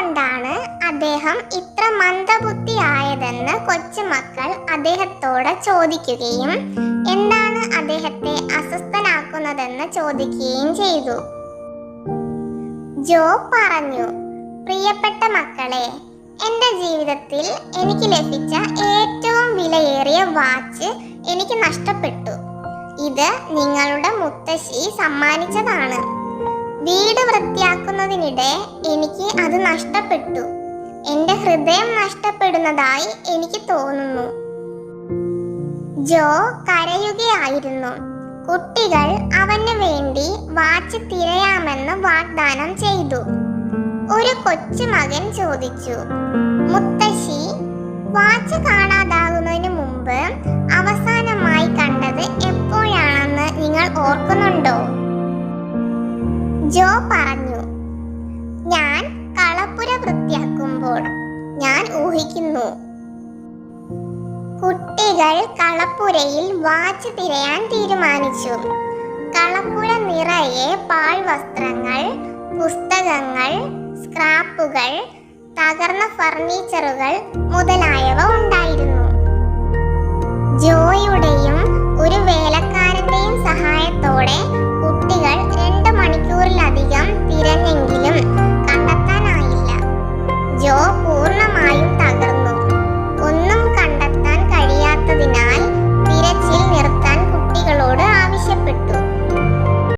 എന്തുകൊണ്ടാണ് അദ്ദേഹം ഇത്ര മന്ദബുദ്ധിയായതെന്ന് കൊച്ചുമക്കൾ അദ്ദേഹത്തോട് ചോദിക്കുകയും എന്താണ് അദ്ദേഹത്തെ അസ്വസ്ഥനാക്കുന്നതെന്ന് ചോദിക്കുകയും ചെയ്തു. ജോ പറഞ്ഞു, പ്രിയപ്പെട്ട മക്കളെ, എൻ്റെ ജീവിതത്തിൽ എനിക്ക് ലഭിച്ച ഏറ്റവും വിലയേറിയ വാച്ച് എനിക്ക് നഷ്ടപ്പെട്ടു. ഇത് നിങ്ങളുടെ മുത്തശ്ശി സമ്മാനിച്ചതാണ്. വീട് വൃത്തിയാക്കുന്നതിനിടെ എനിക്ക് അത് നഷ്ടപ്പെട്ടു. എൻ്റെ ഹൃദയം നഷ്ടപ്പെടുന്നതായി എനിക്ക് തോന്നുന്നു. ജോ കരയുകയായിരുന്നു. കുട്ടികൾ അവന് വേണ്ടി വാച്ച് തിരയാമെന്ന് വാഗ്ദാനം ചെയ്തു. ഒരു കൊച്ചുമകൻ ചോദിച്ചു, മുത്തശ്ശി, വാച്ച് കാണാതാകുന്നതിന് മുമ്പ് അവസാനമായി കണ്ടത് എപ്പോഴാണെന്ന് നിങ്ങൾ ഓർക്കുന്നുണ്ടോ? ജോ പറഞ്ഞു, ഞാൻ കളപ്പുര വൃത്തിയാക്കുമ്പോൾ. ഞാൻ ഊഹിക്കുന്നു. കുട്ടികൾ കളപ്പുരയിൽ വാച്ച് തിരയാൻ തീരുമാനിച്ചു. കളപ്പുര നിറയെ പാഴ്വസ്ത്രങ്ങൾ, പുസ്തകങ്ങൾ, സ്ക്രാപ്പുകൾ, തകർന്ന ഫർണിച്ചറുകൾ മുതലായവ